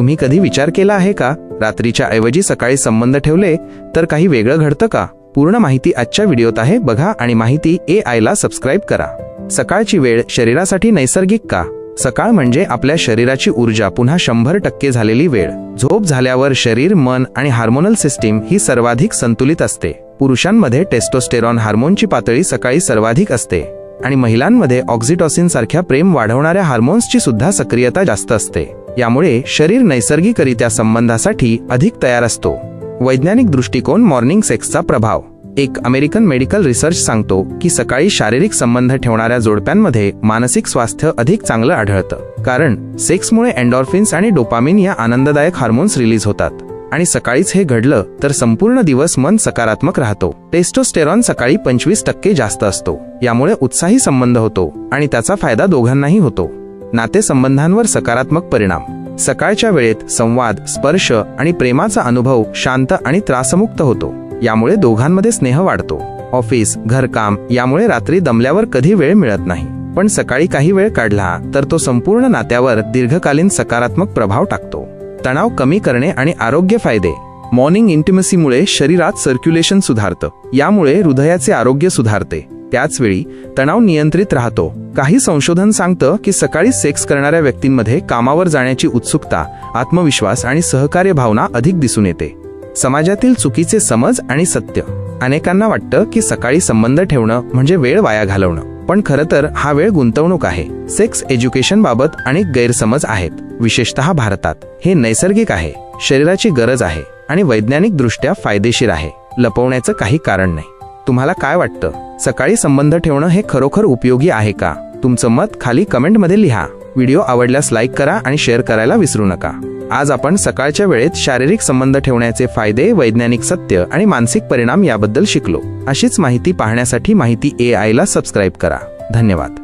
तुम्ही कधी विचार केला आहे का, रात्रीच्या ऐवजी सकाळी संबंध ठेवले तर काही वेगळं घडतं का? पूर्ण माहिती आजच्या व्हिडिओत आहे, बघा आणि माहिती AI ला सबस्क्राईब करा. सकाळची वेळ शरीरासाठी नैसर्गिक का? सकाळ म्हणजे आपल्या शरीराची ऊर्जा पुन्हा 100% झालेली वेळ. झोप झाल्यावर शरीर, मन आणि हार्मोनल सिस्टीम ही सर्वाधिक संतुलित असते. पुरुषांमध्ये टेस्टोस्टेरॉन हार्मोनची पातळी सकाळी सर्वाधिक असते आणि महिलांमध्ये ऑक्सिटोसिन सारख्या प्रेम वाढवणाऱ्या हार्मोन्सची सुद्धा सक्रियता जास्त असते. यामुळे शरीर नैसर्गिकरित्या संबंधासाठी अधिक तयार असतो. वैज्ञानिक दृष्टिकोन मॉर्निंग सेक्सचा प्रभाव. एक अमेरिकन मेडिकल रिसर्च सांगतो की सकाळी शारीरिक संबंध ठेवणाऱ्या जोडप्यांमध्ये मानसिक स्वास्थ्य अधिक चांगलं आढळतं, कारण सेक्समुळे एंडॉर्फिन्स आणि डोपामिन या आनंददायक हार्मोन्स रिलीज होतात आणि सकाळीच हे घडलं तर संपूर्ण दिवस मन सकारात्मक राहतो. टेस्टोस्टेरॉन सकाळी 25% जास्त असतो, यामुळे उत्साही संबंध होतो आणि त्याचा फायदा दोघांनाही होतो. नातेसंबंधांवर सकारात्मक परिणाम. सकाळच्या वेळेत संवाद, स्पर्श आणि प्रेमाचा अनुभव शांत आणि त्रासमुक्त होतो. यामुळे दोघांमध्ये स्नेह वाढतो. ऑफिस, घरकाम यामुळे रात्री दमल्यावर कधी वेळ मिळत नाही, पण सकाळी काही वेळ काढला तर तो संपूर्ण नात्यावर दीर्घकालीन सकारात्मक प्रभाव टाकतो. तणाव कमी करणे आणि आरोग्य फायदे. मॉर्निंग इंटिमसीमुळे शरीरात सर्क्युलेशन सुधारतं, यामुळे हृदयाचे आरोग्य सुधारते. त्याचवेळी तणाव नियंत्रित राहतो. काही संशोधन सांगतं की सकाळी सेक्स करणाऱ्या व्यक्तींमध्ये कामावर जाण्याची उत्सुकता, आत्मविश्वास आणि सहकार्य भावना अधिक दिसून येते. समाजातील चुकीचे समज आणि सत्य. अनेकांना वाटतं की सकाळी संबंध ठेवणं म्हणजे वेळ वाया घालवणं, पण खरं तर हा वेळ गुंतवणूक आहे. सेक्स एज्युकेशन बाबत अनेक गैरसमज आहेत, विशेषतः भारतात. हे नैसर्गिक आहे, शरीराची गरज आहे आणि वैज्ञानिक दृष्ट्या फायदेशीर आहे. लपवण्याचं काही कारण नाही. तुम्हाला काय वाटतं, सकाळी संबंध ठेवणं हे खरोखर उपयोगी आहे का? तुमचं मत खाली कमेंटमध्ये लिहा. व्हिडिओ आवडल्यास लाईक करा आणि शेअर करायला विसरू नका. आज आपण सकाळच्या वेळेत शारीरिक संबंध ठेवण्याचे फायदे, वैज्ञानिक सत्य आणि मानसिक परिणाम याबद्दल शिकलो. अशीच माहिती पाहण्यासाठी माहिती AI ला सबस्क्राईब करा. धन्यवाद.